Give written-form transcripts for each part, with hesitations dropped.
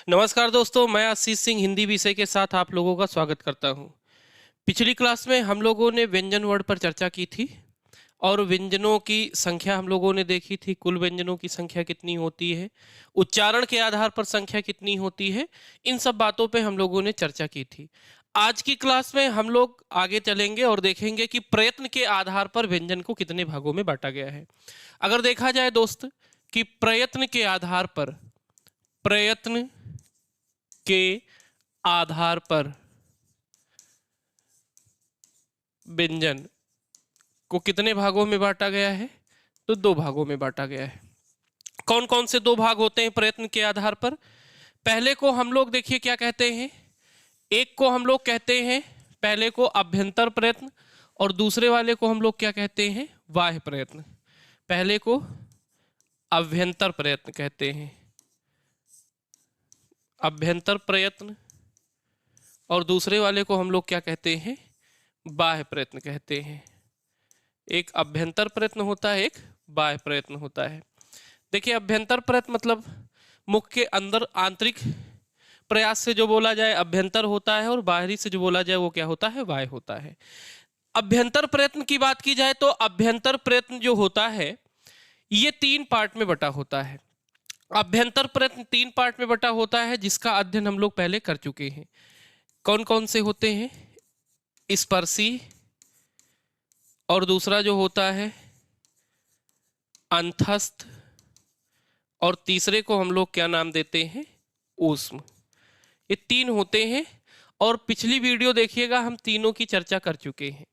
नमस्कार दोस्तों, मैं आशीष सिंह हिंदी विषय के साथ आप लोगों का स्वागत करता हूं। पिछली क्लास में हम लोगों ने व्यंजन वर्ड पर चर्चा की थी और व्यंजनों की संख्या हम लोगों ने देखी थी। कुल व्यंजनों की संख्या कितनी होती है, उच्चारण के आधार पर संख्या कितनी होती है, इन सब बातों पे हम लोगों ने चर्चा की थी। आज की क्लास में हम लोग आगे चलेंगे और देखेंगे कि प्रयत्न के आधार पर व्यंजन को कितने भागों में बांटा गया है। अगर देखा जाए दोस्त कि प्रयत्न के आधार पर व्यंजन को कितने भागों में बांटा गया है, तो दो भागों में बांटा गया है। कौन कौन से दो भाग होते हैं प्रयत्न के आधार पर? पहले को हम लोग देखिए क्या कहते हैं, एक को हम लोग कहते हैं पहले को अभ्यंतर प्रयत्न और दूसरे वाले को हम लोग क्या कहते हैं, बाह्य प्रयत्न। पहले को अभ्यंतर प्रयत्न कहते हैं, अभ्यंतर प्रयत्न, और दूसरे वाले को हम लोग क्या कहते हैं, बाह्य प्रयत्न कहते हैं। एक अभ्यंतर प्रयत्न होता है, एक बाह्य प्रयत्न होता है। देखिए अभ्यंतर प्रयत्न मतलब मुख के अंदर आंतरिक प्रयास से जो बोला जाए अभ्यंतर होता है, और बाहरी से जो बोला जाए वो क्या होता है, बाह्य होता है। अभ्यंतर प्रयत्न की बात की जाए तो अभ्यंतर प्रयत्न जो होता है ये 3 पार्ट में बटा होता है। अभ्यंतर प्रयत्न 3 पार्ट में बटा होता है, जिसका अध्ययन हम लोग पहले कर चुके हैं। कौन कौन से होते हैं? स्पर्शी, और दूसरा जो होता है अंतस्थ, और तीसरे को हम लोग क्या नाम देते हैं, ऊष्म। ये 3 होते हैं और पिछली वीडियो देखिएगा हम तीनों की चर्चा कर चुके हैं।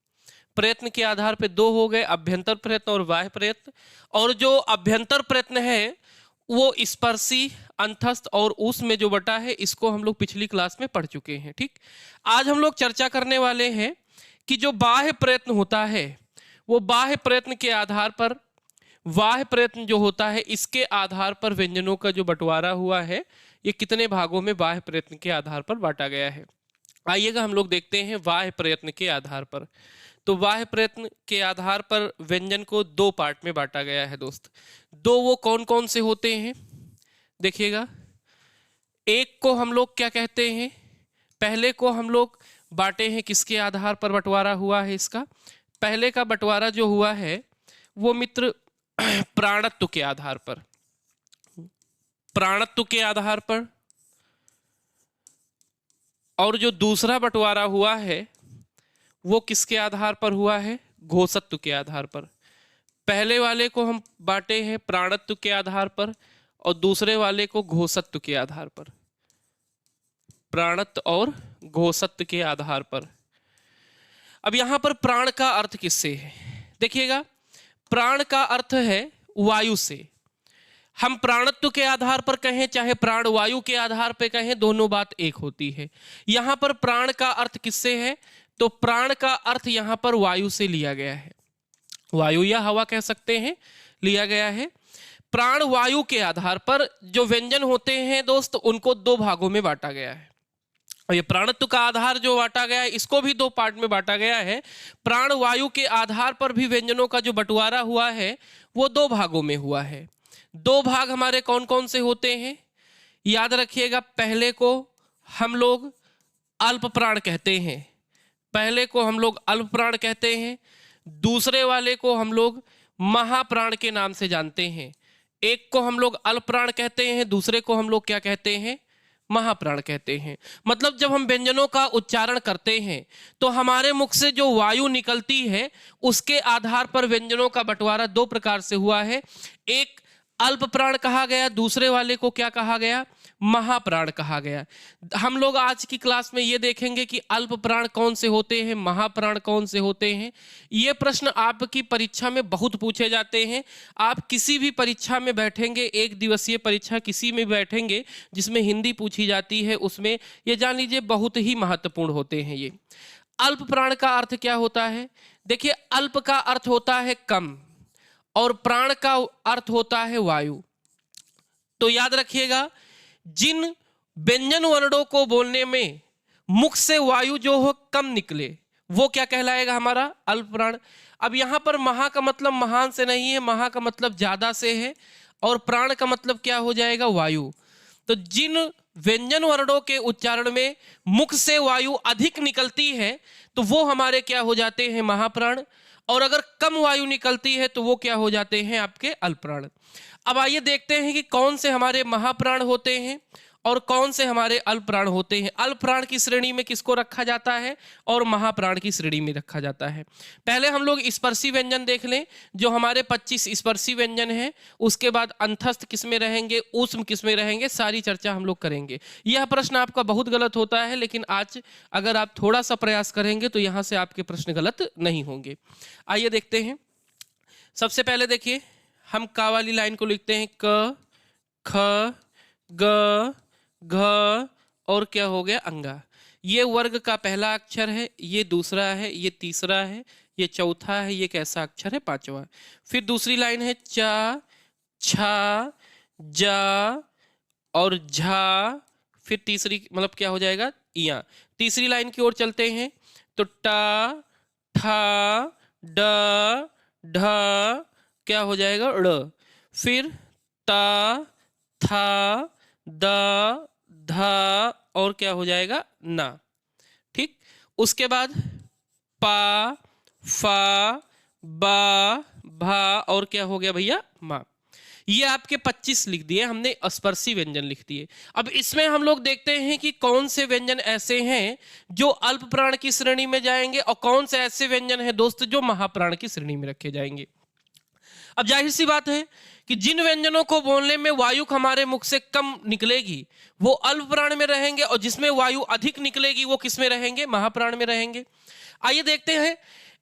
प्रयत्न के आधार पे 2 हो गए, अभ्यंतर प्रयत्न और बाह्य प्रयत्न। और जो अभ्यंतर प्रयत्न है वो स्पर्शी, अंतस्थ और ऊष्म में जो बटा है, इसको हम लोग पिछली क्लास में पढ़ चुके हैं। ठीक, आज हम लोग चर्चा करने वाले हैं कि जो बाह्य प्रयत्न होता है वो बाह्य प्रयत्न के आधार पर, बाह्य प्रयत्न जो होता है इसके आधार पर व्यंजनों का जो बंटवारा हुआ है ये कितने भागों में बाह्य प्रयत्न के आधार पर बांटा गया है। आइएगा हम लोग देखते हैं बाह्य प्रयत्न के आधार पर। तो बाह्य प्रयत्न के आधार पर व्यंजन को 2 पार्ट में बांटा गया है दोस्त। 2 वो कौन कौन से होते हैं देखिएगा। एक को हम लोग क्या कहते हैं, पहले को हम लोग बांटे हैं किसके आधार पर बंटवारा हुआ है इसका। पहले का बंटवारा जो हुआ है वो मित्र प्राणत्व के आधार पर, प्राणत्व के आधार पर। और जो दूसरा बंटवारा हुआ है वो किसके आधार पर हुआ है, घोषत्व के आधार पर। पहले वाले को हम बांटे हैं प्राणत्व के आधार पर और दूसरे वाले को घोषत्व के आधार पर, प्राणत्व और घोषत्व के आधार पर। अब यहां पर प्राण का अर्थ किससे है देखिएगा। प्राण का अर्थ है वायु से। हम प्राणत्व के आधार पर कहें चाहे प्राण वायु के आधार पर कहें, दोनों बात एक होती है। यहां पर प्राण का अर्थ किससे है, तो प्राण का अर्थ यहां पर वायु से लिया गया है, वायु या हवा कह सकते हैं, लिया गया है। प्राण वायु के आधार पर जो व्यंजन होते हैं दोस्त उनको 2 भागों में बांटा गया है। और ये प्राणत्व का आधार जो बांटा गया है इसको भी 2 पार्ट में बांटा गया है। प्राण वायु के आधार पर भी व्यंजनों का जो बंटवारा हुआ है वो 2 भागों में हुआ है। 2 भाग हमारे कौन कौन से होते हैं, याद रखिएगा। पहले को हम लोग अल्प प्राण कहते हैं, पहले को हम लोग अल्प प्राण कहते हैं। दूसरे वाले को हम लोग महाप्राण के नाम से जानते हैं। एक को हम लोग अल्प प्राण कहते हैं, दूसरे को हम लोग क्या कहते हैं, महाप्राण कहते हैं। मतलब जब हम व्यंजनों का उच्चारण करते हैं तो हमारे मुख से जो वायु निकलती है उसके आधार पर व्यंजनों का बंटवारा 2 प्रकार से हुआ है। एक अल्प प्राण कहा गया, दूसरे वाले को क्या कहा गया, महाप्राण कहा गया। हम लोग आज की क्लास में ये देखेंगे कि अल्प प्राण कौन से होते हैं, महाप्राण कौन से होते हैं। ये प्रश्न आपकी परीक्षा में बहुत पूछे जाते हैं। आप किसी भी परीक्षा में बैठेंगे, 1 दिवसीय परीक्षा किसी में बैठेंगे जिसमें हिंदी पूछी जाती है, उसमें ये जान लीजिए बहुत ही महत्वपूर्ण होते हैं ये। अल्प प्राण का अर्थ क्या होता है, देखिए अल्प का अर्थ होता है कम और प्राण का अर्थ होता है वायु। तो याद रखिएगा जिन व्यंजन वर्णों को बोलने में मुख से वायु जो हो कम निकले वो क्या कहलाएगा, हमारा अल्प प्राण। अब यहां पर महा का मतलब महान से नहीं है, महा का मतलब ज्यादा से है, और प्राण का मतलब क्या हो जाएगा, वायु। तो जिन व्यंजन वर्णों के उच्चारण में मुख से वायु अधिक निकलती है तो वो हमारे क्या हो जाते हैं, महाप्राण। और अगर कम वायु निकलती है तो वो क्या हो जाते हैं, आपके अल्पप्राण। अब आइए देखते हैं कि कौन से हमारे महाप्राण होते हैं और कौन से हमारे अल्पप्राण होते हैं। अल्पप्राण की श्रेणी में किसको रखा जाता है और महाप्राण की श्रेणी में रखा जाता है। पहले हम लोग स्पर्शी व्यंजन देख लें, जो हमारे 25 स्पर्शी व्यंजन हैं। उसके बाद अंतस्थ किसमें रहेंगे, ऊष्म किसमें रहेंगे, सारी चर्चा हम लोग करेंगे। यह प्रश्न आपका बहुत गलत होता है, लेकिन आज अगर आप थोड़ा सा प्रयास करेंगे तो यहाँ से आपके प्रश्न गलत नहीं होंगे। आइए देखते हैं। सबसे पहले देखिए, हम का वाली लाइन को लिखते हैं क, ख, ग, घ और क्या हो गया, अंगा। ये वर्ग का पहला अक्षर है, ये दूसरा है, ये तीसरा है, ये चौथा है, ये कैसा अक्षर है, पांचवा। फिर दूसरी लाइन है चा, छा, जा और झा। फिर तीसरी मतलब क्या हो जाएगा, इया। तीसरी लाइन की ओर चलते हैं तो टा, ठा, ड, ढ क्या हो जाएगा, ड़। फिर ता, था, द, धा और क्या हो जाएगा, ना। ठीक। उसके बाद पा, फा, बा, भा और क्या हो गया भैया, मा। ये आपके 25 लिख दिए हमने, स्पर्शी व्यंजन लिख दिए। अब इसमें हम लोग देखते हैं कि कौन से व्यंजन ऐसे हैं जो अल्प प्राण की श्रेणी में जाएंगे और कौन से ऐसे व्यंजन हैं दोस्त जो महाप्राण की श्रेणी में रखे जाएंगे। अब जाहिर सी बात है कि जिन व्यंजनों को बोलने में वायु हमारे मुख से कम निकलेगी वो अल्प प्राण में रहेंगे, और जिसमें वायु अधिक निकलेगी वो किस में रहेंगे, महाप्राण में रहेंगे। आइए देखते हैं।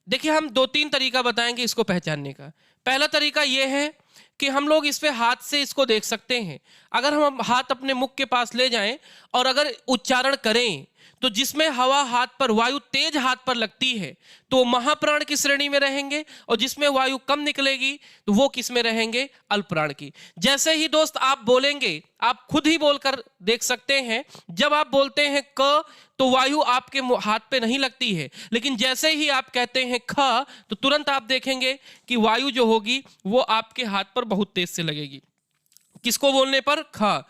देखिए, हम 2-3 तरीका बताएंगे इसको पहचानने का। पहला तरीका यह है कि हम लोग इस पे हाथ से इसको देख सकते हैं। अगर हम हाथ अपने मुख के पास ले जाएं और अगर उच्चारण करें तो जिसमें हवा हाथ पर, वायु तेज हाथ पर लगती है तो महाप्राण की श्रेणी में रहेंगे, और जिसमें वायु कम निकलेगी तो वो किस में रहेंगे, अल्पप्राण की। जैसे ही दोस्त आप बोलेंगे, आप खुद ही बोलकर देख सकते हैं, जब आप बोलते हैं क तो वायु आपके हाथ पे नहीं लगती है, लेकिन जैसे ही आप कहते हैं ख तो तुरंत आप देखेंगे कि वायु जो होगी वो आपके हाथ पर बहुत तेज से लगेगी। किसको बोलने पर, ख।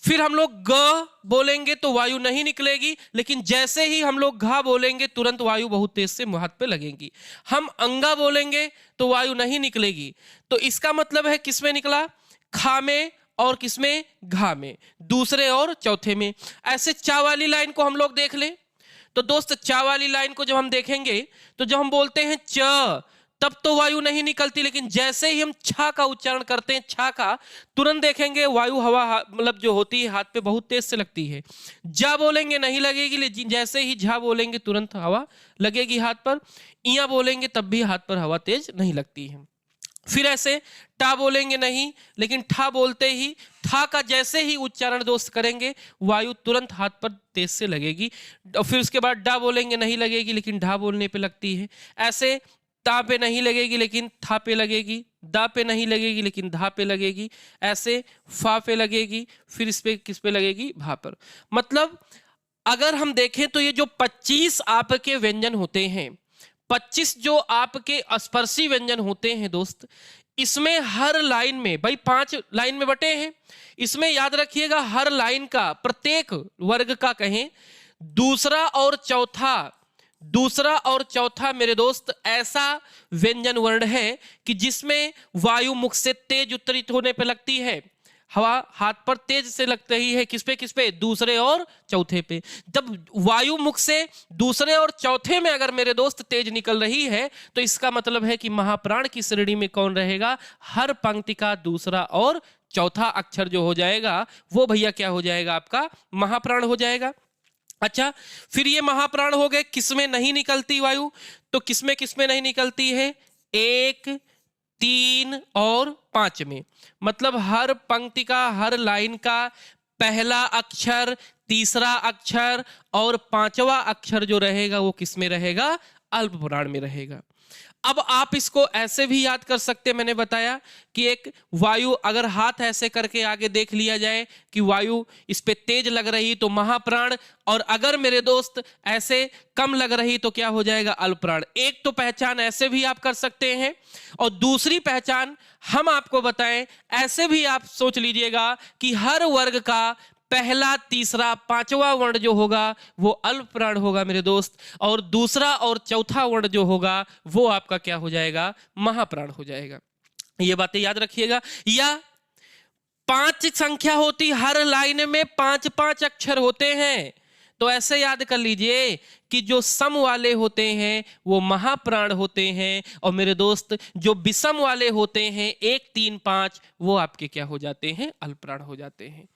फिर हम लोग ग बोलेंगे तो वायु नहीं निकलेगी, लेकिन जैसे ही हम लोग घा बोलेंगे तुरंत वायु बहुत तेज से हाथ पे लगेगी। हम अंगा बोलेंगे तो वायु नहीं निकलेगी। तो इसका मतलब है किसमें निकला, खा में और किसमें, घा में, दूसरे और चौथे में। ऐसे चा वाली लाइन को हम लोग देख लें तो दोस्त, चा वाली लाइन को जब हम देखेंगे तो जब हम बोलते हैं च तब तो वायु नहीं निकलती, लेकिन जैसे ही हम छा का उच्चारण करते हैं, छा का, तुरंत देखेंगे वायु हवा मतलब जो होती है हाथ पे बहुत तेज से लगती है। जा बोलेंगे नहीं लगेगी, लेकिन जैसे ही झा बोलेंगे तुरंत हवा लगेगी हाथ पर। इया बोलेंगे तब भी हाथ पर हवा तेज नहीं लगती है। फिर ऐसे टा बोलेंगे नहीं, लेकिन ठा बोलते ही, ठा का जैसे ही उच्चारण दोस्त करेंगे वायु तुरंत हाथ पर तेज से लगेगी। और फिर उसके बाद डा बोलेंगे नहीं लगेगी, लेकिन ढा बोलने पे लगती है। ऐसे ता पे नहीं लगेगी लेकिन था पे लगेगी, दा पे नहीं लगेगी लेकिन धा पे लगेगी, ऐसे फा पे लगेगी, फिर इस पे किस पे लगेगी, भा पर। मतलब अगर हम देखें तो ये जो 25 आपके व्यंजन होते हैं, 25 जो आपके स्पर्शी व्यंजन होते हैं दोस्त, इसमें हर लाइन में, भाई 5 लाइन में बटे हैं, इसमें याद रखिएगा हर लाइन का, प्रत्येक वर्ग का कहें, दूसरा और चौथा मेरे दोस्त ऐसा व्यंजन वर्ण है कि जिसमें वायु मुख से तेज उत्तरित होने पे लगती है, हवा हाथ पर तेज से लग रही है, किस पे, दूसरे और चौथे पे। जब वायु मुख से दूसरे और चौथे में अगर मेरे दोस्त तेज निकल रही है तो इसका मतलब है कि महाप्राण की श्रेणी में कौन रहेगा, हर पंक्ति का दूसरा और चौथा अक्षर जो हो जाएगा वो भैया क्या हो जाएगा, आपका महाप्राण हो जाएगा। अच्छा, फिर ये महाप्राण हो गए, किसमें नहीं निकलती वायु, तो किसमें नहीं निकलती है, 1, 3 और 5 में। मतलब हर पंक्ति का, हर लाइन का पहला अक्षर, तीसरा अक्षर और 5वां अक्षर जो रहेगा वो किसमें रहेगा, अल्पप्राण में रहेगा। अब आप इसको ऐसे भी याद कर सकते हैं, मैंने बताया कि एक वायु अगर हाथ ऐसे करके आगे देख लिया जाए कि वायु इस पे तेज लग रही तो महाप्राण, और अगर मेरे दोस्त ऐसे कम लग रही तो क्या हो जाएगा, अल्पप्राण। एक तो पहचान ऐसे भी आप कर सकते हैं, और दूसरी पहचान हम आपको बताएं, ऐसे भी आप सोच लीजिएगा कि हर वर्ग का पहला, तीसरा, पांचवा वर्ण जो होगा वो अल्प प्राण होगा मेरे दोस्त, और दूसरा और चौथा वर्ण जो होगा वो आपका क्या हो जाएगा, महाप्राण हो जाएगा। ये बातें याद रखिएगा। या 5 संख्या होती, हर लाइन में 5-5 अक्षर होते हैं, तो ऐसे याद कर लीजिए कि जो सम वाले होते हैं वो महाप्राण होते हैं, और मेरे दोस्त जो विषम वाले होते हैं 1, 3, 5 वो आपके क्या हो जाते हैं, अल्पप्राण हो जाते हैं।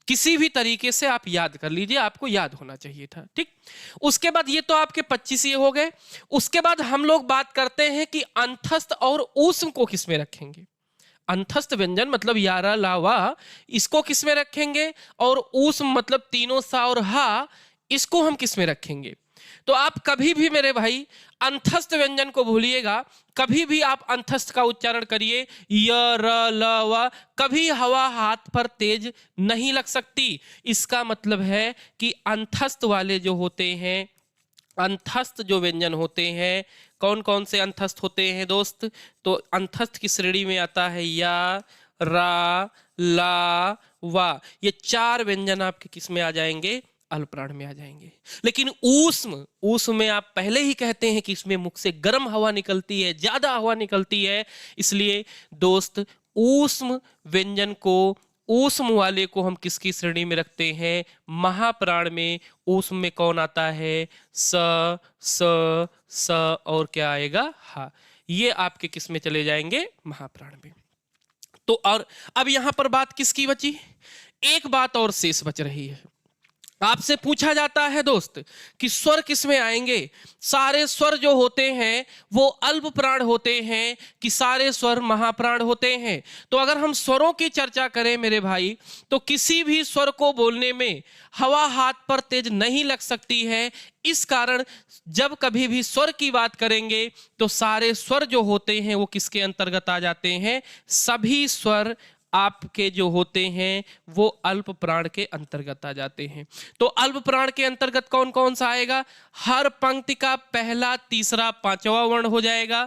किसी भी तरीके से आप याद कर लीजिए, आपको याद होना चाहिए था, ठीक। उसके बाद ये तो आपके 25 ये हो गए। उसके बाद हम लोग बात करते हैं कि अंतस्थ और ऊष्म को किस में रखेंगे। अंतस्थ व्यंजन मतलब यारा लावा, इसको किस में रखेंगे, और ऊष्म मतलब तीनों सा और हा, इसको हम किस में रखेंगे। तो आप कभी भी मेरे भाई अंतस्थ व्यंजन को भूलिएगा, कभी भी आप अंतस्थ का उच्चारण करिए, य र ल व, कभी हवा हाथ पर तेज नहीं लग सकती। इसका मतलब है कि अंतस्थ वाले जो होते हैं, अंतस्थ जो व्यंजन होते हैं, कौन कौन से अंतस्थ होते हैं दोस्त, तो अंतस्थ की श्रेणी में आता है या, रा, ला, वा, ये 4 व्यंजन आपके किस में आ जाएंगे, अल्पप्राण में आ जाएंगे। लेकिन ऊष्म में आप पहले ही कहते हैं कि इसमें मुख से गर्म हवा निकलती है, ज्यादा हवा निकलती है, इसलिए दोस्त ऊष्म व्यंजन को, ऊष्म वाले को हम किसकी श्रेणी में रखते हैं, महाप्राण में। ऊष्म में कौन आता है, स, स और क्या आएगा, हा, ये आपके किस में चले जाएंगे, महाप्राण में। तो और अब यहां पर बात किसकी बची, एक बात और शेष बच रही है। आपसे पूछा जाता है दोस्त कि स्वर किस में आएंगे। सारे स्वर जो होते हैं वो अल्प प्राण होते हैं कि सारे स्वर महाप्राण होते हैं। तो अगर हम स्वरों की चर्चा करें मेरे भाई, तो किसी भी स्वर को बोलने में हवा हाथ पर तेज नहीं लग सकती है। इस कारण जब कभी भी स्वर की बात करेंगे तो सारे स्वर जो होते हैं वो किसके अंतर्गत आ जाते हैं, सभी स्वर आपके जो होते हैं वो अल्प प्राण के अंतर्गत आ जाते हैं। तो अल्प प्राण के अंतर्गत कौन कौन सा आएगा, हर पंक्ति का पहला, तीसरा, पांचवा वर्ण हो जाएगा,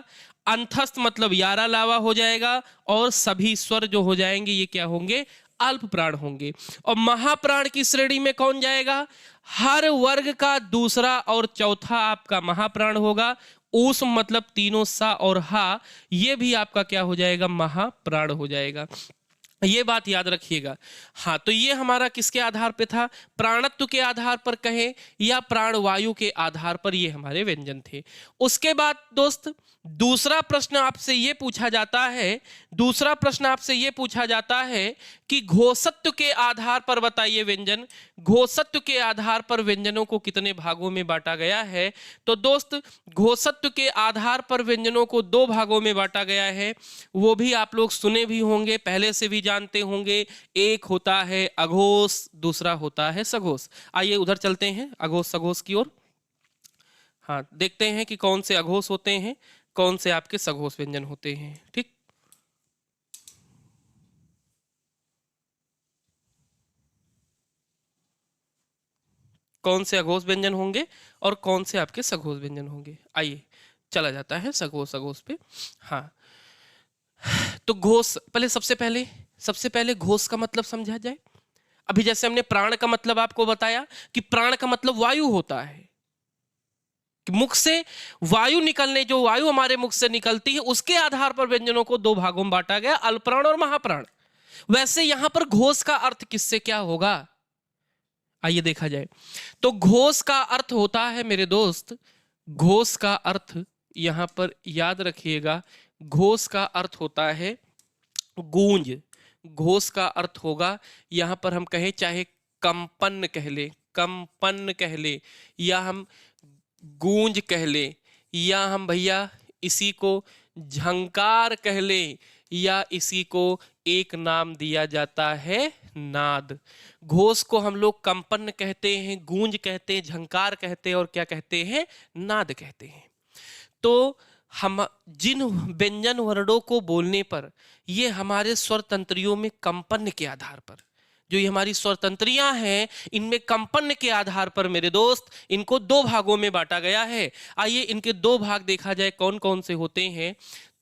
अंतस्थ मतलब यारा लावा हो जाएगा, और सभी स्वर जो हो जाएंगे ये क्या होंगे, अल्प प्राण होंगे। और महाप्राण की श्रेणी में कौन जाएगा, हर वर्ग का दूसरा और चौथा आपका महाप्राण होगा। ऊष्म मतलब तीनों सा और हा, ये भी आपका क्या हो जाएगा, महाप्राण हो जाएगा। ये बात याद रखिएगा। हाँ, तो ये हमारा किसके आधार पे था, प्राणत्व के आधार पर कहें या प्राणवायु के आधार पर ये हमारे व्यंजन थे। उसके बाद दोस्त दूसरा प्रश्न आपसे ये पूछा जाता है, दूसरा प्रश्न आपसे ये पूछा जाता है कि घोषत्व के आधार पर बताइए व्यंजन, घोषत्व के आधार पर व्यंजनों को कितने भागों में बांटा गया है। तो दोस्त घोषत्व के आधार पर व्यंजनों को 2 भागों में बांटा गया है, वो भी आप लोग सुने भी होंगे, पहले से भी जानते होंगे। एक होता है अघोष, दूसरा होता है सघोष। आइए उधर चलते हैं अघोष सघोष की ओर। हाँ, देखते हैं कि कौन से अघोष होते हैं, कौन से आपके सघोष व्यंजन होते हैं, ठीक। कौन से अघोष व्यंजन होंगे और कौन से आपके सघोष व्यंजन होंगे। आइए चला जाता है सघोष सघोष पे। हाँ, तो घोष पहले सबसे पहले घोष का मतलब समझा जाए। अभी जैसे हमने प्राण का मतलब आपको बताया कि प्राण का मतलब वायु होता है, कि मुख से वायु निकलने, जो वायु हमारे मुख से निकलती है उसके आधार पर व्यंजनों को 2 भागों में बांटा गया, अल्पप्राण और महाप्राण। वैसे यहां पर घोष का अर्थ किससे क्या होगा, आइए देखा जाए। तो घोष का अर्थ होता है मेरे दोस्त, घोष का अर्थ यहां पर याद रखिएगा, घोष का अर्थ होता है गूंज। घोष का अर्थ होगा, यहां पर हम कहें चाहे कंपन कह ले, कंपन कह ले, या हम गूंज कह ले, या हम भैया इसी को झंकार कह ले, या इसी को एक नाम दिया जाता है नाद। घोष को हम लोग कंपन कहते हैं, गूंज कहते हैं, झंकार कहते हैं और क्या कहते हैं, नाद कहते हैं। तो हम जिन व्यंजन वर्णों को बोलने पर ये हमारे स्वर तंत्रियों में कंपन के आधार पर, जो ये हमारी स्वर तंत्रियां हैं इनमें कंपन के आधार पर मेरे दोस्त इनको 2 भागों में बांटा गया है। आइए इनके 2 भाग देखा जाए कौन कौन से होते हैं।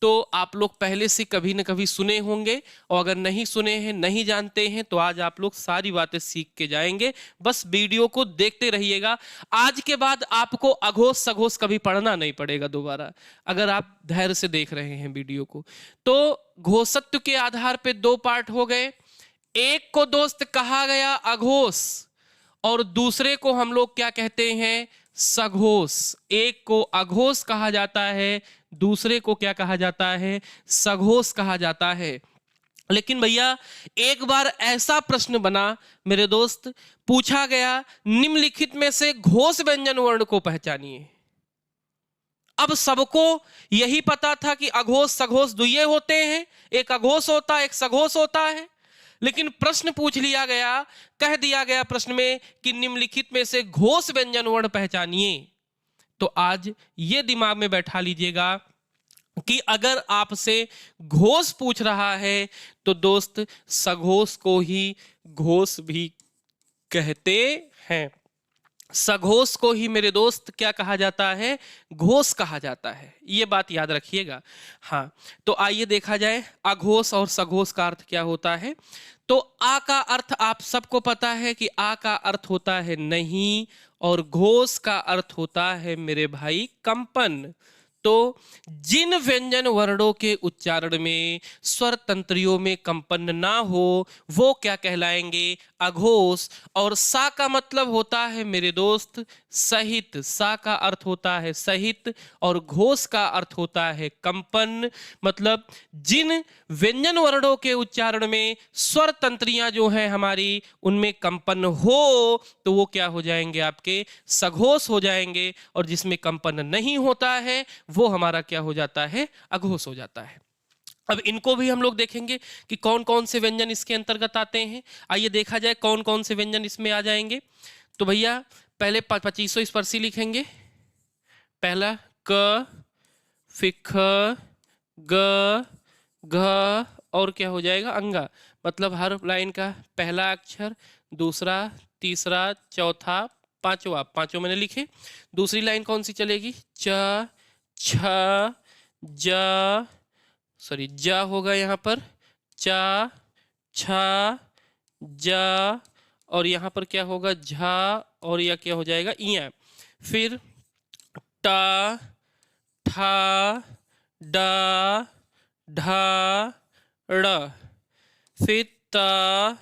तो आप लोग पहले से कभी न कभी सुने होंगे, और अगर नहीं सुने हैं, नहीं जानते हैं, तो आज आप लोग सारी बातें सीख के जाएंगे। बस वीडियो को देखते रहिएगा। आज के बाद आपको अघोष सघोष कभी पढ़ना नहीं पड़ेगा दोबारा, अगर आप धैर्य से देख रहे हैं वीडियो को। तो घोषत्व के आधार पे दो पार्ट हो गए। एक को दोस्त कहा गया अघोष, और दूसरे को हम लोग क्या कहते हैं, सघोष। एक को अघोष कहा जाता है, दूसरे को क्या कहा जाता है, सघोष कहा जाता है। लेकिन भैया एक बार ऐसा प्रश्न बना मेरे दोस्त, पूछा गया निम्नलिखित में से घोष व्यंजन वर्ण को पहचानिए। अब सबको यही पता था कि अघोष सघोष दुइये होते हैं, एक अघोष होता है, एक सघोष होता है। लेकिन प्रश्न पूछ लिया गया, कह दिया गया प्रश्न में कि निम्नलिखित में से घोष व्यंजन वर्ण पहचानिए। तो आज ये दिमाग में बैठा लीजिएगा कि अगर आपसे घोष पूछ रहा है तो दोस्त सघोष को ही घोष भी कहते हैं। सघोष को ही मेरे दोस्त क्या कहा जाता है, घोष कहा जाता है। ये बात याद रखिएगा। हाँ, तो आइए देखा जाए अघोष और सघोष का अर्थ क्या होता है। तो आ का अर्थ आप सबको पता है कि आ का अर्थ होता है नहीं, और घोष का अर्थ होता है मेरे भाई कंपन। तो जिन व्यंजन वर्णों के उच्चारण में स्वर तंत्रियों में कंपन ना हो वो क्या कहलाएंगे, अघोष। और सा का मतलब होता है मेरे दोस्त सहित, सा का अर्थ होता है सहित, और घोष का अर्थ होता है कंपन। मतलब जिन व्यंजन वर्णों के उच्चारण में स्वर तंत्रियां जो हैं हमारी उनमें कंपन हो तो वो क्या हो जाएंगे, आपके सघोष हो जाएंगे, और जिसमें कंपन नहीं होता है वो हमारा क्या हो जाता है, अघोष हो जाता है। अब इनको भी हम लोग देखेंगे कि कौन कौन से व्यंजन इसके अंतर्गत आते हैं। आइए देखा जाए कौन कौन से व्यंजन इसमें आ जाएंगे। तो भैया पहले 2500 स्पर्शी लिखेंगे। पहला क, फिर ख, ग, घ, और क्या हो जाएगा, अंगा। मतलब हर लाइन का पहला अक्षर, दूसरा, तीसरा, चौथा, पांचवा, पांचों मैंने लिखे। दूसरी लाइन कौन सी चलेगी, च, छ, ज, सॉरी ज होगा यहाँ पर, चा, छा, ज, और यहाँ पर क्या होगा, झा, और यह क्या हो जाएगा, इया। फिर टा, ठा, डा, ढा, ड़, फिर ता,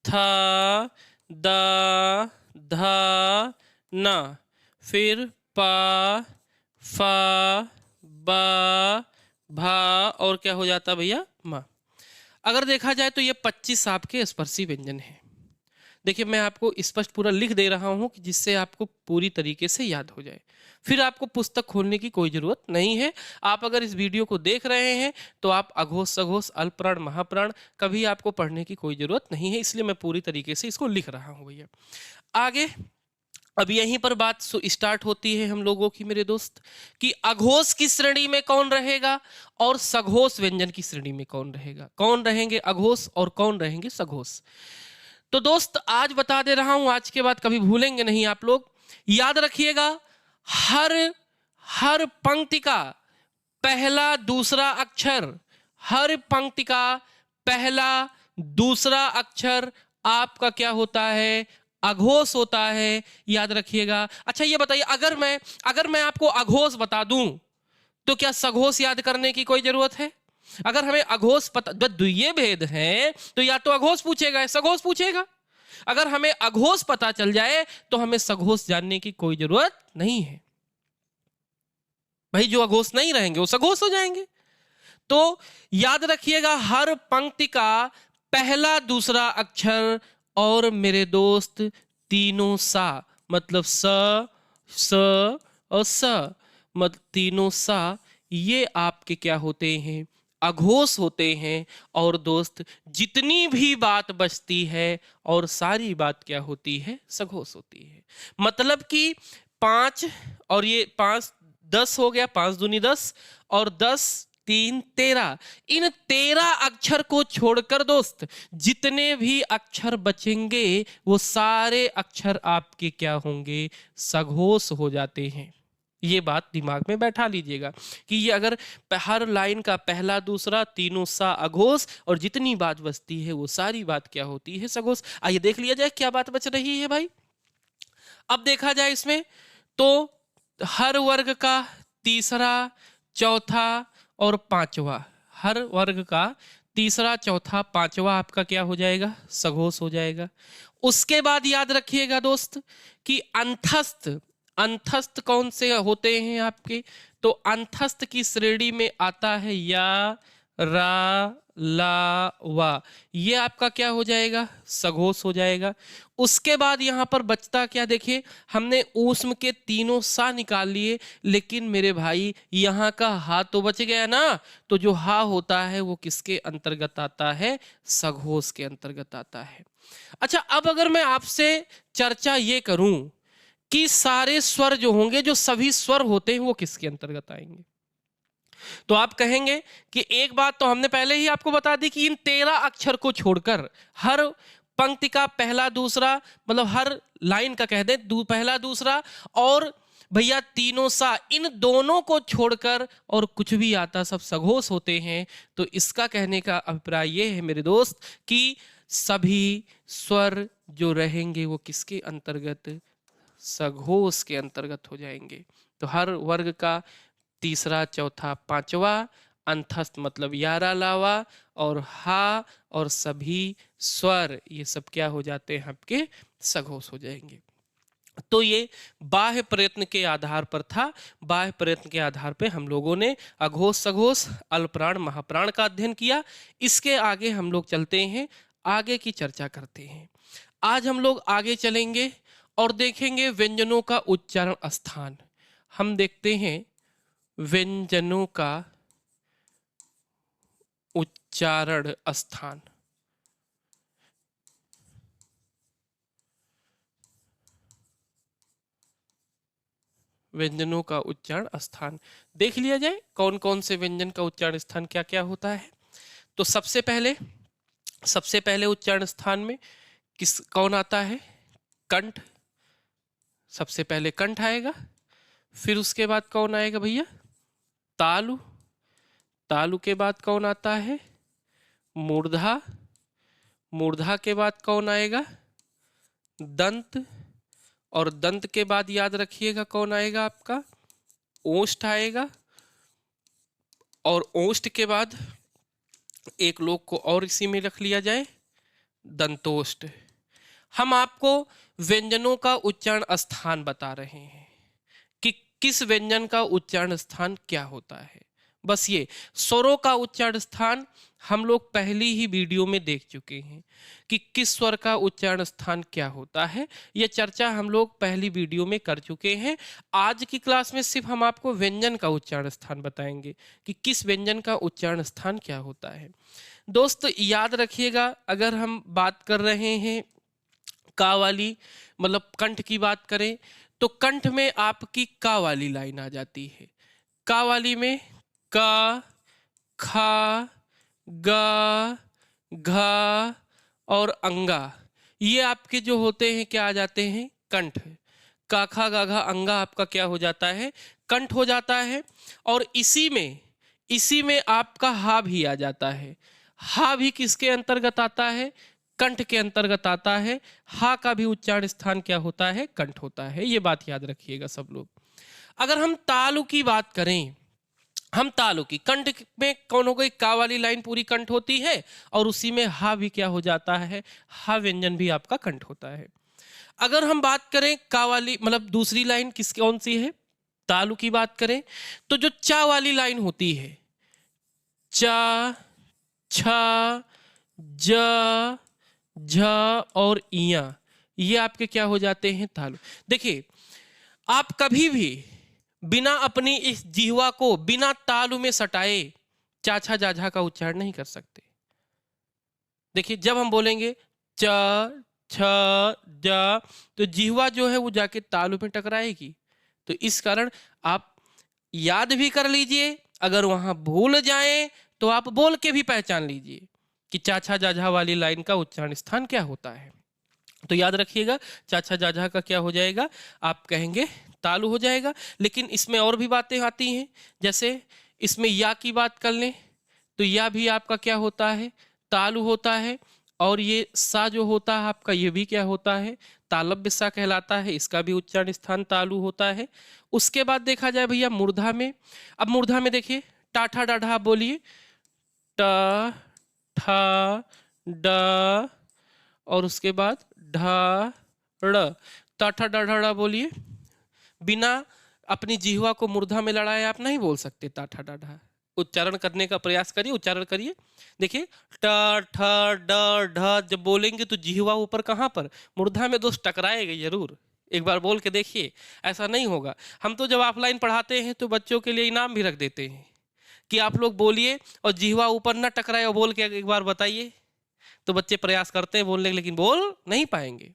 था, दा, धा, ना, फिर पा, फा, बा, भा, और क्या हो जाता भैया, मा। अगर देखा जाए तो ये 25 आपके स्पर्शी व्यंजन हैं। देखिए मैं आपको स्पष्ट पूरा लिख दे रहा हूं कि जिससे आपको पूरी तरीके से याद हो जाए, फिर आपको पुस्तक खोलने की कोई जरूरत नहीं है। आप अगर इस वीडियो को देख रहे हैं तो आप अघोष सघोष अल्पप्राण महाप्राण कभी आपको पढ़ने की कोई जरूरत नहीं है, इसलिए मैं पूरी तरीके से इसको लिख रहा हूं भैया। आगे अब यहीं पर बात स्टार्ट होती है हम लोगों की मेरे दोस्त, कि अघोष की श्रेणी में कौन रहेगा और सघोष व्यंजन की श्रेणी में कौन रहेगा। कौन रहेंगे अघोष और कौन रहेंगे सघोष। तो दोस्त आज बता दे रहा हूं, आज के बाद कभी भूलेंगे नहीं आप लोग, याद रखिएगा। हर पंक्ति का पहला दूसरा अक्षर, हर पंक्ति का पहला दूसरा अक्षर आपका क्या होता है, अघोष होता है, याद रखिएगा। अच्छा ये बताइए, अगर मैं आपको अघोष बता दूं तो क्या सघोष याद करने की कोई जरूरत है? अगर हमें अघोष पता, द्वितीय भेद है तो या तो अघोष पूछेगा या सघोष पूछेगा। अगर हमें अघोष पता चल जाए तो हमें सघोष जानने की कोई जरूरत नहीं है। भाई जो अघोष नहीं रहेंगे वो सघोष हो जाएंगे। तो याद रखिएगा, हर पंक्ति का पहला दूसरा अक्षर और मेरे दोस्त तीनों सा, मतलब स और स, मतलब तीनों सा, ये आपके क्या होते हैं, अघोष होते हैं। और दोस्त जितनी भी बात बचती है और सारी बात क्या होती है, सघोष होती है। मतलब कि 5 और ये 5 10 हो गया, 5 दूनी 10 और 10 3 13, इन 13 अक्षर को छोड़कर दोस्त जितने भी अक्षर बचेंगे वो सारे अक्षर आपके क्या होंगे, सघोष हो जाते हैं। ये बात दिमाग में बैठा लीजिएगा कि ये अगर हर लाइन का पहला दूसरा तीनों सा अघोष और जितनी बात बचती है वो सारी बात क्या होती है, सघोष। आइए देख लिया जाए क्या बात बच रही है भाई। अब देखा जाए इसमें तो हर वर्ग का तीसरा चौथा और पांचवा, हर वर्ग का तीसरा चौथा पांचवा आपका क्या हो जाएगा, सघोष हो जाएगा। उसके बाद याद रखिएगा दोस्त कि अंतस्थ, अंतस्थ कौन से होते हैं आपके, तो अंतस्थ की श्रेणी में आता है या, रा, ला, वा, ये आपका क्या हो जाएगा, सघोष हो जाएगा। उसके बाद यहाँ पर बचता क्या, देखिए हमने ऊष्म के तीनों सा निकाल लिए, लेकिन मेरे भाई यहाँ का हा तो बच गया ना, तो जो हा होता है वो किसके अंतर्गत आता है, सघोष के अंतर्गत आता है। अच्छा, अब अगर मैं आपसे चर्चा ये करूं कि सारे स्वर जो होंगे, जो सभी स्वर होते हैं वो किसके अंतर्गत आएंगे, तो आप कहेंगे कि एक बात तो हमने पहले ही आपको बता दी कि इन 13 अक्षर को छोड़कर हर पंक्ति का पहला दूसरा, मतलब हर लाइन का कह दें पहला दूसरा और भैया तीनों सा, इन दोनों को छोड़कर और कुछ भी आता सब सघोष होते हैं। तो इसका कहने का अभिप्राय ये है मेरे दोस्त कि सभी स्वर जो रहेंगे वो किसके अंतर्गत, सघोष के अंतर्गत हो जाएंगे। तो हर वर्ग का तीसरा चौथा पांचवा, अंतस्थ मतलब यारा लावा और हा और सभी स्वर ये सब क्या हो जाते हैं आपके, सघोष हो जाएंगे। तो ये बाह्य प्रयत्न के आधार पर था। बाह्य प्रयत्न के आधार पे हम लोगों ने अघोष सघोष अल्पप्राण महाप्राण का अध्ययन किया। इसके आगे हम लोग चलते हैं, आगे की चर्चा करते हैं। आज हम लोग आगे चलेंगे और देखेंगे व्यंजनों का उच्चारण स्थान। हम देखते हैं व्यंजनों का उच्चारण स्थान। व्यंजनों का उच्चारण स्थान देख लिया जाए, कौन कौन से व्यंजन का उच्चारण स्थान क्या क्या होता है। तो सबसे पहले उच्चारण स्थान में कौन आता है, कंठ। सबसे पहले कंठ आएगा, फिर उसके बाद कौन आएगा भैया, तालु। तालु के बाद कौन आता है, मूर्धा। मूर्धा के बाद कौन आएगा, दंत। और दंत के बाद याद रखिएगा कौन आएगा आपका, ओष्ठ आएगा। और ओष्ठ के बाद एक लोग को और इसी में रख लिया जाए, दंतोष्ठ। हम आपको व्यंजनों का उच्चारण स्थान बता रहे हैं कि किस व्यंजन का उच्चारण स्थान क्या होता है। बस ये स्वरों का उच्चारण स्थान हम लोग पहली ही वीडियो में देख चुके हैं कि किस स्वर का उच्चारण स्थान क्या होता है। यह चर्चा हम लोग पहली वीडियो में कर चुके हैं। आज की क्लास में सिर्फ हम आपको व्यंजन का उच्चारण स्थान बताएंगे कि किस व्यंजन का उच्चारण स्थान क्या होता है। दोस्त याद रखिएगा, अगर हम बात कर रहे हैं का वाली, मतलब कंठ की बात करें, तो कंठ में आपकी का वाली लाइन आ जाती है। का वाली में का, खा, गा, घा और अंगा, ये आपके जो होते हैं क्या आ जाते हैं, कंठ। का, खा, गा, घा, अंगा आपका क्या हो जाता है, कंठ हो जाता है। और इसी में आपका हा भी आ जाता है। हा भी किसके अंतर्गत आता है, कंठ के अंतर्गत आता है। हा का भी उच्चारण स्थान क्या होता है, कंठ होता है। ये बात याद रखिएगा सब लोग। अगर हम तालु की बात करें, हम तालु की, कंठ में कौन हो गई, का वाली लाइन पूरी कंठ होती है और उसी में हा भी क्या हो जाता है, हा व्यंजन भी आपका कंठ होता है। अगर हम बात करें का वाली, मतलब दूसरी लाइन कौन सी है, तालु की बात करें, तो जो चा वाली लाइन होती है, चा, छा, ज, झ और इया, ये आपके क्या हो जाते हैं, तालु। देखिए आप कभी भी बिना अपनी इस जिह्वा को बिना तालु में सटाए चाछा जाझा का उच्चारण नहीं कर सकते। देखिए जब हम बोलेंगे च, छ, ज, तो जिह्वा जो है वो जाके तालु में टकराएगी। तो इस कारण आप याद भी कर लीजिए, अगर वहां भूल जाए तो आप बोल के भी पहचान लीजिए कि चाछा जाझा वाली लाइन का उच्चारण स्थान क्या होता है। तो याद रखिएगा चाचा जाजा का क्या हो जाएगा, आप कहेंगे तालु हो जाएगा। लेकिन इसमें और भी बातें आती हैं, जैसे इसमें या की बात कर लें तो या भी आपका क्या होता है, तालु होता है। और ये सा जो होता है आपका, ये भी क्या होता है, तालव्य सा कहलाता है, इसका भी उच्चारण स्थान तालु होता है। उसके बाद देखा जाए भैया मूर्धा में, अब मूर्धा में देखिए टाठा डाढ़ा आप बोलिए, ट ठा ड और उसके बाद ढ ड़, टाठा डाढ़ा बोलिए। बिना अपनी जिह्वा को मूर्धा में लड़ाए आप नहीं बोल सकते टाठा डाढ़ा। उच्चारण करने का प्रयास करिए, उच्चारण करिए। देखिए ट ठ ड ढ जब बोलेंगे तो जिह्वा ऊपर कहाँ पर, मूर्धा में दोस्त टकराएगा जरूर। एक बार बोल के देखिए, ऐसा नहीं होगा। हम तो जब ऑफलाइन पढ़ाते हैं तो बच्चों के लिए इनाम भी रख देते हैं कि आप लोग बोलिए और जिह्वा ऊपर ना टकराए और बोल के एक बार बताइए। तो बच्चे प्रयास करते हैं बोलने के, लेकिन बोल नहीं पाएंगे,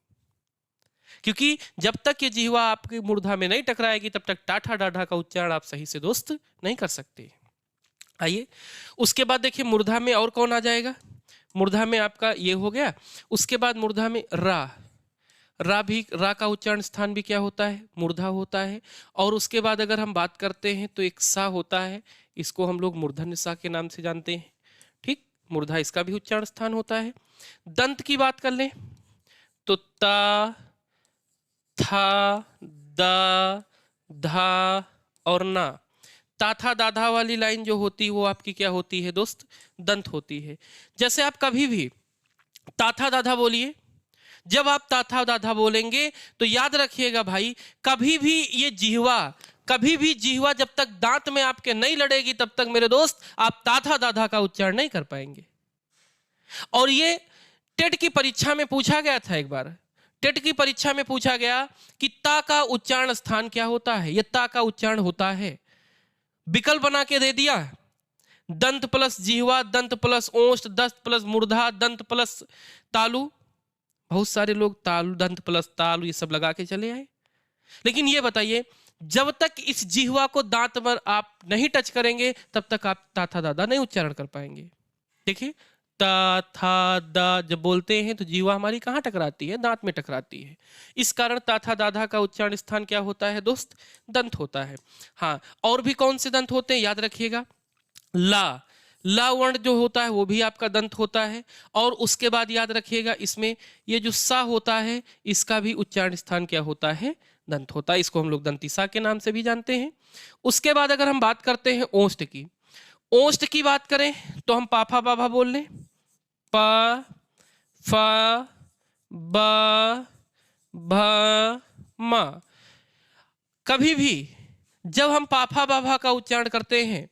क्योंकि जब तक ये जिह्वा आपकी मूर्धा में नहीं टकराएगी तब तक टाठा डाढ़ा का उच्चारण आप सही से दोस्त नहीं कर सकते। आइए उसके बाद देखिए मूर्धा में और कौन आ जाएगा, मूर्धा में आपका ये हो गया। उसके बाद मूर्धा में रा, रा भी, रा का उच्चारण स्थान भी क्या होता है, मूर्धा होता है। और उसके बाद अगर हम बात करते हैं तो एक सा होता है, इसको हम लोग मूर्धन्य सा के नाम से जानते हैं। ठीक, मूर्धा इसका भी उच्चारण स्थान होता है। दंत की बात कर लें तो ता, था, दा, धा और ना। ताथा दाधा वाली लाइन जो होती है वो आपकी क्या होती है दोस्त, दंत होती है। जैसे आप कभी भी ताथा दाधा बोलिए, जब आप ताथा दाधा बोलेंगे तो याद रखिएगा भाई, कभी भी ये जिह्वा, कभी भी जिह्वा जब तक दांत में आपके नहीं लड़ेगी तब तक मेरे दोस्त आप ताथा दाधा का उच्चारण नहीं कर पाएंगे। और ये टेट की परीक्षा में पूछा गया था, एक बार टेट की परीक्षा में पूछा गया कि ता का उच्चारण स्थान क्या होता है। ये ता का उच्चारण होता है, विकल्प बना के दे दिया, दंत प्लस जिह्वा, दंत प्लस ओष्ठ, दंत प्लस मूर्धा, दंत प्लस तालु। बहुत सारे लोग तालु, दंत प्लस तालु ये सब लगा के चले आए। लेकिन ये बताइए, जब तक इस जिह्वा को दांत पर आप नहीं टच करेंगे तब तक आप ताथा दादा नहीं उच्चारण कर पाएंगे। देखिए ता था दा जब बोलते हैं तो जिह्वा हमारी कहाँ टकराती है, दांत में टकराती है। इस कारण ताथा दाधा का उच्चारण स्थान क्या होता है दोस्त, दंत होता है। हाँ, और भी कौन से दंत होते हैं याद रखिएगा, ला, ला वर्ण जो होता है वो भी आपका दंत होता है। और उसके बाद याद रखिएगा इसमें ये जो सा होता है इसका भी उच्चारण स्थान क्या होता है, दंत होता है। इसको हम लोग दंतिसा के नाम से भी जानते हैं। उसके बाद अगर हम बात करते हैं ओष्ठ की, ओष्ठ की बात करें तो हम पाफा बाभा बोल लें, प फ ब भ म। कभी भी जब हम पाफा बाभा का उच्चारण करते हैं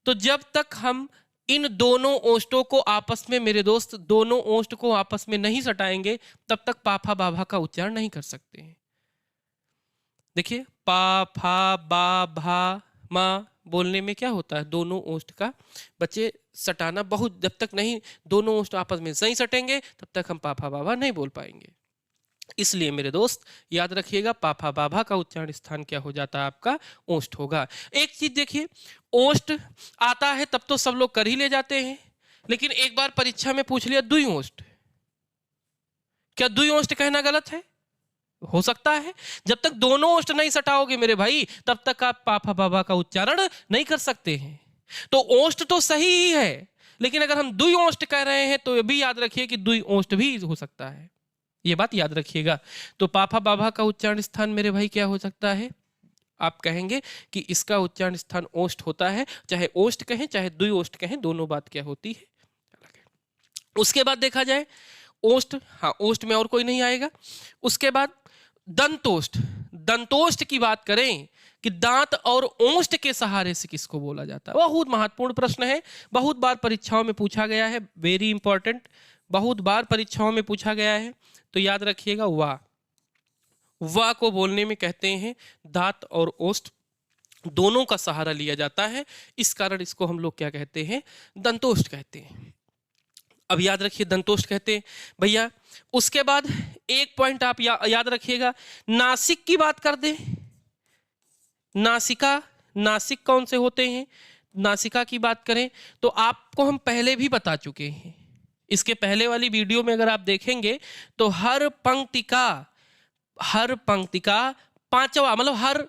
तो जब तक हम इन दोनों ओष्ठों को आपस में मेरे दोस्त, दोनों ओष्ठ को आपस में नहीं सटाएंगे तब तक पाफा बाभा का उच्चारण नहीं कर सकते हैं। देखिए पा फा बा भा मा बोलने में क्या होता है, दोनों ओष्ठ का बच्चे सटाना बहुत, जब तक नहीं दोनों ओष्ठ आपस में सही सटेंगे तब तक हम पाफा बाभा नहीं बोल पाएंगे। इसलिए मेरे दोस्त याद रखिएगा पाफा बाभा का उच्चारण स्थान क्या हो जाता है, आपका ओष्ठ होगा। एक चीज देखिए, ओष्ठ आता है तब तो सब लोग कर ही ले जाते हैं, लेकिन एक बार परीक्षा में पूछ लिया द्वि ओष्ठ, क्या द्वि ओष्ठ कहना गलत है? हो सकता है। जब तक दोनों ओष्ठ नहीं सटाओगे मेरे भाई तब तक आप पाफा बाभा का उच्चारण नहीं कर सकते हैं। तो ओष्ठ तो सही ही है, लेकिन अगर हम द्वि ओष्ठ कह रहे हैं तो ये भी याद रखिए कि द्वि ओष्ठ भी हो सकता है, ये बात याद रखिएगा। तो पाफा बाभा का उच्चारण स्थान मेरे भाई क्या हो सकता है, आप कहेंगे कि इसका उच्चारण स्थान ओष्ठ होता है। चाहे ओष्ठ कहें चाहे द्वि ओष्ठ कहें, दोनों बात क्या होती है। उसके बाद देखा जाए ओष्ठ, हाँ ओष्ठ में और कोई नहीं आएगा। उसके बाद दंतोष्ठ, दंतोष्ठ की बात करें कि दांत और ओष्ठ के सहारे से किसको बोला जाता है, बहुत महत्वपूर्ण प्रश्न है, बहुत बार परीक्षाओं में पूछा गया है, वेरी इंपॉर्टेंट, बहुत बार परीक्षाओं में पूछा गया है। तो याद रखिएगा वा, वा को बोलने में कहते हैं दांत और ओष्ठ दोनों का सहारा लिया जाता है, इस कारण इसको हम लोग क्या कहते हैं, दंतोष्ठ कहते हैं। अब याद रखिए दंतोष्ठ कहते हैं भैया। उसके बाद एक पॉइंट आप याद रखिएगा, नासिक की बात कर दें, नासिका, नासिक कौन से होते हैं, नासिका की बात करें तो आपको हम पहले भी बता चुके हैं, इसके पहले वाली वीडियो में अगर आप देखेंगे तो हर पंक्ति का पांचवा, मतलब हर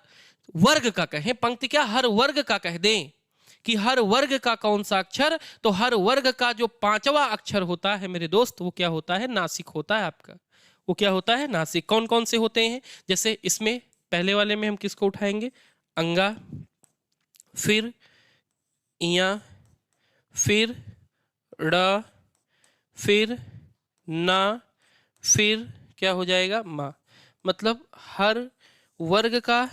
वर्ग का कहें, पंक्ति क्या हर वर्ग का कह दें कि हर वर्ग का कौन सा अक्षर, तो हर वर्ग का जो पांचवा अक्षर होता है मेरे दोस्त वो क्या होता है, नासिक होता है आपका। वो क्या होता है, नासिक। कौन कौन से होते हैं, जैसे इसमें पहले वाले में हम किसको उठाएंगे, अंगा, फिर इया, फिर ड़, फिर ना, फिर क्या हो जाएगा, मा। मतलब हर वर्ग का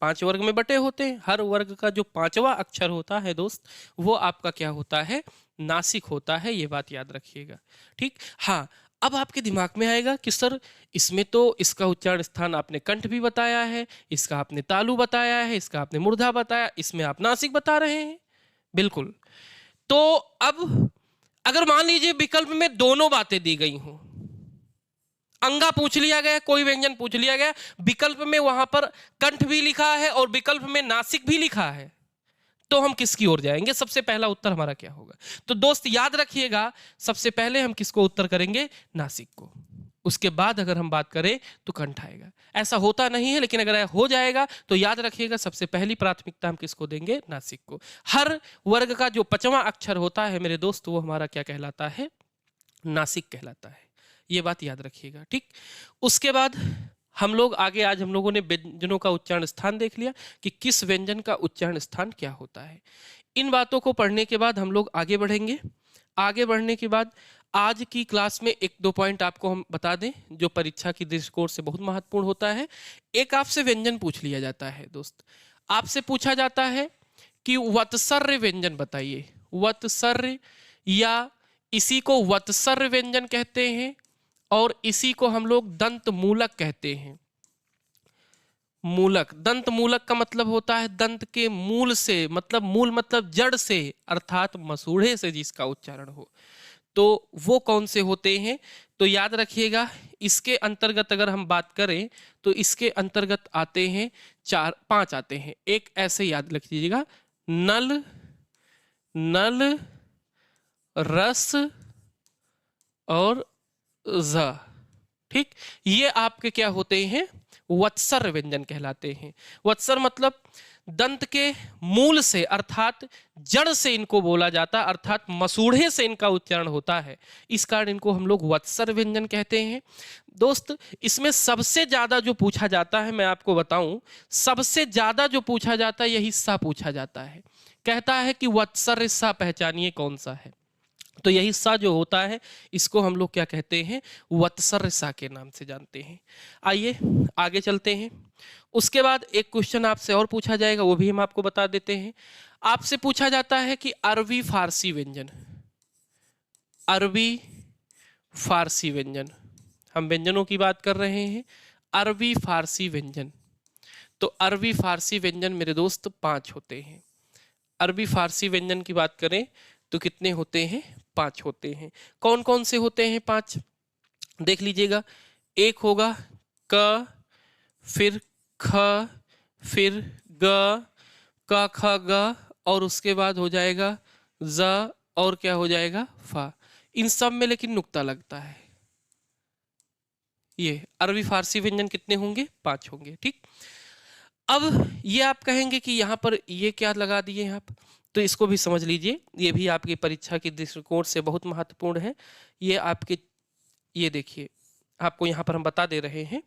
5 वर्ग में बटे होते हैं, हर वर्ग का जो पांचवा अक्षर होता है दोस्त वो आपका क्या होता है, नासिक होता है। ये बात याद रखिएगा, ठीक। हाँ, अब आपके दिमाग में आएगा कि सर इसमें तो इसका उच्चारण स्थान आपने कंठ भी बताया है, इसका आपने तालु बताया है, इसका आपने मूर्धा बताया, इसमें आप नासिक बता रहे हैं। बिल्कुल। तो अब अगर मान लीजिए विकल्प में दोनों बातें दी गई हों, अंगा पूछ लिया गया, कोई व्यंजन पूछ लिया गया, विकल्प में वहां पर कंठ भी लिखा है और विकल्प में नासिक भी लिखा है, तो हम किसकी ओर जाएंगे, सबसे पहला उत्तर हमारा क्या होगा। तो दोस्त याद रखिएगा, सबसे पहले हम किसको उत्तर करेंगे, नासिक को। उसके बाद अगर हम बात करें तो कंठ आएगा। ऐसा होता नहीं है, लेकिन अगर हो जाएगा तो याद रखिएगा सबसे पहली प्राथमिकता हम किसको देंगे, नासिक को। हर वर्ग का जो 5वां अक्षर होता है मेरे दोस्त वो हमारा क्या कहलाता है, नासिक कहलाता है। ये बात याद रखिएगा, ठीक। उसके बाद हम लोग आगे, आज हम लोगों ने व्यंजनों का उच्चारण स्थान देख लिया कि किस व्यंजन का उच्चारण स्थान क्या होता है। इन बातों को पढ़ने के बाद हम लोग आगे बढ़ेंगे। आगे बढ़ने के बाद आज की क्लास में 1-2 पॉइंट आपको हम बता दें जो परीक्षा की दृष्टिकोण से बहुत महत्वपूर्ण होता है। एक आपसे व्यंजन पूछ लिया जाता है दोस्त, आपसे पूछा जाता है कि वत्सर्य व्यंजन बताइए। वत्सर्य, या इसी को वत्सर्य व्यंजन कहते हैं और इसी को हम लोग दंत मूलक कहते हैं। मूलक, दंत मूलक का मतलब होता है दंत के मूल से, मतलब मूल मतलब जड़ से, अर्थात मसूड़े से जिसका उच्चारण हो। तो वो कौन से होते हैं, तो याद रखिएगा इसके अंतर्गत अगर हम बात करें तो इसके अंतर्गत आते हैं 4-5 आते हैं। एक ऐसे याद रख लीजिएगा, नल, नल, रस और ज, ठीक। ये आपके क्या होते हैं, वत्सर्य व्यंजन कहलाते हैं। वत्सर मतलब दंत के मूल से अर्थात जड़ से इनको बोला जाता है, अर्थात मसूड़े से इनका उच्चारण होता है, इस कारण इनको हम लोग वत्सर्य व्यंजन कहते हैं। दोस्त इसमें सबसे ज्यादा जो पूछा जाता है, मैं आपको बताऊं, सबसे ज्यादा जो पूछा जाता है यही सा पूछा जाता है। कहता है कि वत्सर्य सा पहचानिए कौन सा है, तो यही सा जो होता है इसको हम लोग क्या कहते हैं, वत्सर्य सा के नाम से जानते हैं। आइए आगे चलते हैं। उसके बाद एक क्वेश्चन आपसे और पूछा जाएगा, वो भी हम आपको बता देते हैं। आपसे पूछा जाता है कि अरबी फारसी व्यंजन, अरबी फारसी व्यंजन, हम व्यंजनों की बात कर रहे हैं, अरबी फारसी व्यंजन। तो अरबी फारसी व्यंजन मेरे दोस्त 5 होते हैं। अरबी फारसी व्यंजन की बात करें तो कितने होते हैं, 5 होते हैं। कौन कौन से होते हैं 5, देख लीजिएगा। एक होगा क, फिर ख, फिर ग, क ख ग, और उसके बाद हो जाएगा ज, और क्या हो जाएगा, फा। इन सब में लेकिन नुक्ता लगता है। ये अरबी फारसी व्यंजन कितने होंगे, 5 होंगे, ठीक। अब ये आप कहेंगे कि यहाँ पर ये क्या लगा दिए आप, तो इसको भी समझ लीजिए, ये भी आपकी परीक्षा की दृष्टिकोण से बहुत महत्वपूर्ण है। ये आपके, ये देखिए आपको यहाँ पर हम बता दे रहे हैं,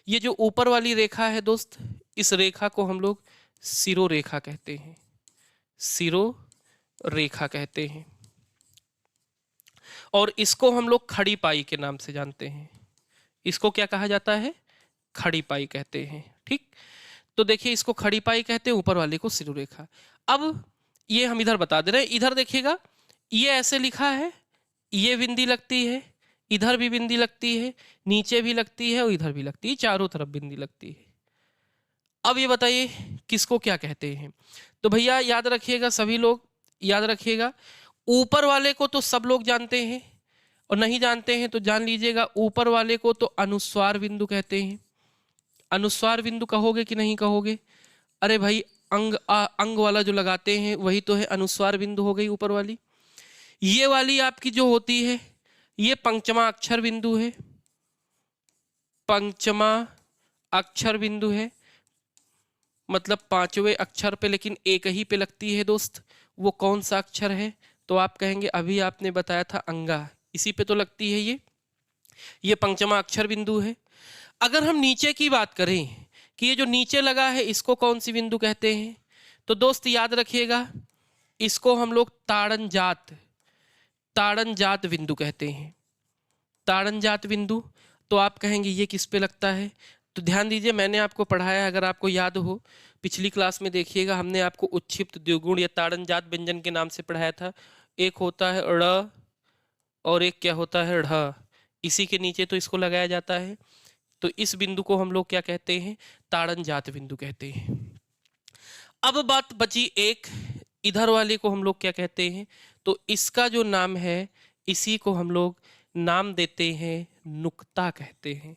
ये जो ऊपर वाली रेखा है दोस्त, इस रेखा को हम लोग सिरो रेखा कहते हैं, सिरो रेखा कहते हैं, और इसको हम लोग खड़ी पाई के नाम से जानते हैं। इसको क्या कहा जाता है, खड़ी पाई कहते हैं, ठीक। तो देखिए इसको खड़ी पाई कहते हैं, ऊपर वाले को सिरो रेखा। अब ये हम इधर बता दे रहे हैं, इधर देखिएगा ये ऐसे लिखा है, ये बिंदी लगती है, इधर भी बिंदी लगती है, नीचे भी लगती है और इधर भी लगती है, चारों तरफ बिंदी लगती है। अब ये बताइए किसको क्या कहते हैं, तो भैया याद रखिएगा, सभी लोग याद रखिएगा, ऊपर वाले को तो सब लोग जानते हैं, और नहीं जानते हैं तो जान लीजिएगा, ऊपर वाले को तो अनुस्वार बिंदु कहते हैं। अनुस्वार बिंदु कहोगे कि नहीं कहोगे, अरे भाई अंग वाला जो लगाते हैं वही तो है अनुस्वार बिंदु हो गई ऊपर वाली। ये वाली आपकी जो होती है ये पंचमा अक्षर बिंदु है, पंचमा अक्षर बिंदु है, मतलब पांचवें अक्षर पे लेकिन एक ही पे लगती है दोस्त। वो कौन सा अक्षर है? तो आप कहेंगे अभी आपने बताया था अंगा, इसी पे तो लगती है ये पंचमा अक्षर बिंदु है। अगर हम नीचे की बात करें कि ये जो नीचे लगा है इसको कौन सी बिंदु कहते हैं, तो दोस्त याद रखिएगा इसको हम लोग ताड़नजात बिंदु कहते हैं, ताड़नजात बिंदु। तो आप कहेंगे ये किस पे लगता है? तो ध्यान दीजिए, मैंने आपको पढ़ाया, अगर आपको याद हो पिछली क्लास में देखिएगा, हमने आपको उच्छिप्त द्विगुण या ताड़नजात व्यंजन के नाम से पढ़ाया था। एक होता है ड़ और एक क्या होता है ढ़, इसी के नीचे तो इसको लगाया जाता है। तो इस बिंदु को हम लोग क्या कहते हैं? ताड़नजात बिंदु कहते हैं। अब बात बची एक, इधर वाले को हम लोग क्या कहते हैं? तो इसका जो नाम है इसी को हम लोग नाम देते हैं नुक्ता कहते हैं।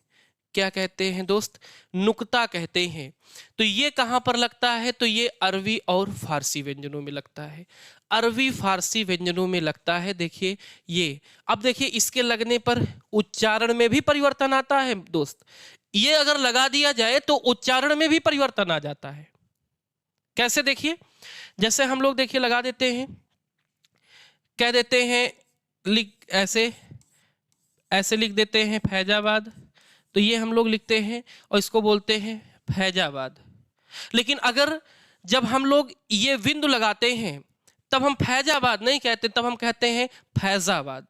क्या कहते हैं दोस्त? नुक्ता कहते हैं। तो ये कहाँ पर लगता है? तो ये अरबी और फारसी व्यंजनों में लगता है, अरबी फारसी व्यंजनों में लगता है। देखिए ये, अब देखिए इसके लगने पर उच्चारण में भी परिवर्तन आता है दोस्त। ये अगर लगा दिया जाए तो उच्चारण में भी परिवर्तन आ जाता है। कैसे? देखिए जैसे हम लोग देखिए लगा देते हैं, कह देते हैं लिख ऐसे लिख देते हैं फैजाबाद, तो ये हम लोग लिखते हैं और इसको बोलते हैं फैजाबाद। लेकिन अगर जब हम लोग ये बिंदु लगाते हैं तब हम फैजाबाद नहीं कहते, तब हम कहते हैं फैजाबाद।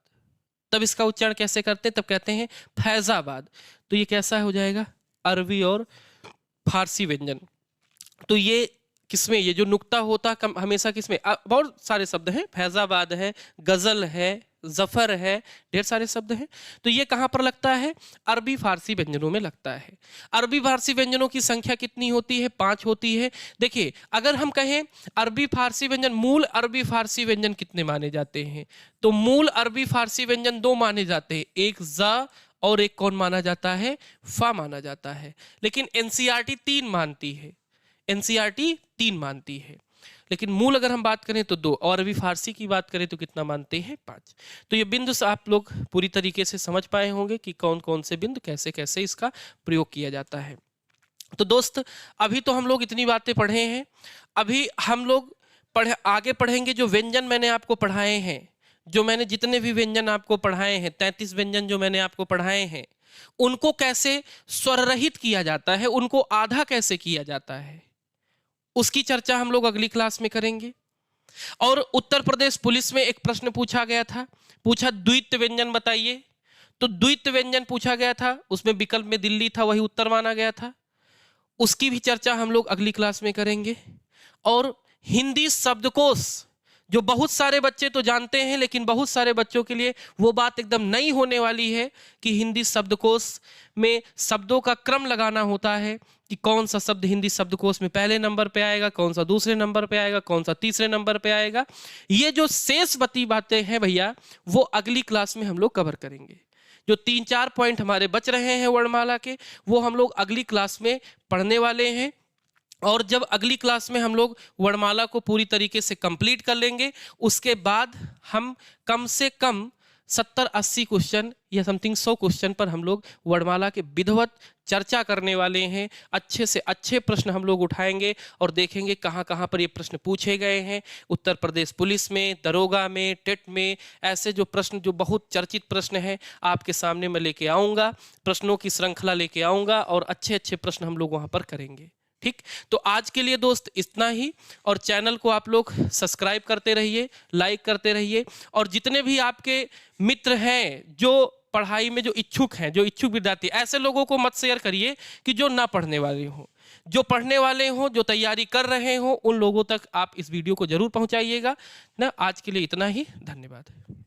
तब इसका उच्चारण कैसे करते हैं? तब कहते हैं फैजाबाद। तो ये कैसा हो जाएगा? अरबी और फारसी व्यंजन। तो ये किसमें, ये जो नुक्ता होता है हमेशा किसमें? बहुत सारे शब्द हैं, फैजाबाद है, गजल है, जफर है, ढेर सारे शब्द हैं। तो ये कहाँ पर लगता है? अरबी फारसी व्यंजनों में लगता है। अरबी फारसी व्यंजनों की संख्या कितनी होती है? 5 होती है। देखिए अगर हम कहें अरबी फारसी व्यंजन, मूल अरबी फारसी व्यंजन कितने माने जाते हैं? तो मूल अरबी फारसी व्यंजन 2 माने जाते हैं, एक जा और एक कौन माना जाता है? फा माना जाता है। लेकिन एनसीईआरटी 3 मानती है, एनसीईआरटी 3 मानती है। लेकिन मूल अगर हम बात करें तो 2, और अभी फारसी की बात करें तो कितना मानते हैं? 5। तो ये बिंदु से आप लोग पूरी तरीके से समझ पाए होंगे कि कौन कौन से बिंदु कैसे कैसे इसका प्रयोग किया जाता है। तो दोस्त अभी तो हम लोग इतनी बातें पढ़े हैं, अभी हम लोग आगे पढ़ेंगे जो व्यंजन मैंने आपको पढ़ाए हैं, जो मैंने जितने भी व्यंजन आपको पढ़ाए हैं, 33 व्यंजन जो मैंने आपको पढ़ाए हैं, उनको कैसे स्वर रहित किया जाता है, उनको आधा कैसे किया जाता है, उसकी चर्चा हम लोग अगली क्लास में करेंगे। और उत्तर प्रदेश पुलिस में एक प्रश्न पूछा गया था, पूछा द्वित्व व्यंजन बताइए। तो द्वित्व व्यंजन पूछा गया था, उसमें विकल्प में दिल्ली था, वही उत्तर माना गया था। उसकी भी चर्चा हम लोग अगली क्लास में करेंगे। और हिंदी शब्दकोश, जो बहुत सारे बच्चे तो जानते हैं लेकिन बहुत सारे बच्चों के लिए वो बात एकदम नई होने वाली है कि हिंदी शब्दकोश में शब्दों का क्रम लगाना होता है कि कौन सा शब्द हिंदी शब्दकोश में पहले नंबर पे आएगा, कौन सा दूसरे नंबर पे आएगा, कौन सा तीसरे नंबर पे आएगा। ये जो शेष बची बातें हैं भैया, वो अगली क्लास में हम लोग कवर करेंगे। जो 3-4 पॉइंट हमारे बच रहे हैं वर्णमाला के, वो हम लोग अगली क्लास में पढ़ने वाले हैं। और जब अगली क्लास में हम लोग वर्णमाला को पूरी तरीके से कंप्लीट कर लेंगे, उसके बाद हम कम से कम 70-80 क्वेश्चन या समथिंग 100 क्वेश्चन पर हम लोग वर्णमाला के विधिवत चर्चा करने वाले हैं। अच्छे से अच्छे प्रश्न हम लोग उठाएंगे और देखेंगे कहाँ कहाँ पर ये प्रश्न पूछे गए हैं। उत्तर प्रदेश पुलिस में, दरोगा में, टेट में, ऐसे जो प्रश्न जो बहुत चर्चित प्रश्न हैं आपके सामने मैं लेके आऊँगा, प्रश्नों की श्रृंखला लेके आऊँगा और अच्छे अच्छे प्रश्न हम लोग वहाँ पर करेंगे। ठीक, तो आज के लिए दोस्त इतना ही। और चैनल को आप लोग सब्सक्राइब करते रहिए, लाइक करते रहिए। और जितने भी आपके मित्र हैं जो पढ़ाई में जो इच्छुक हैं, जो इच्छुक विद्यार्थी, ऐसे लोगों को मत शेयर करिए कि जो ना पढ़ने वाले हों। जो पढ़ने वाले हों, जो तैयारी कर रहे हों, उन लोगों तक आप इस वीडियो को जरूर पहुंचाइएगा ना। आज के लिए इतना ही, धन्यवाद।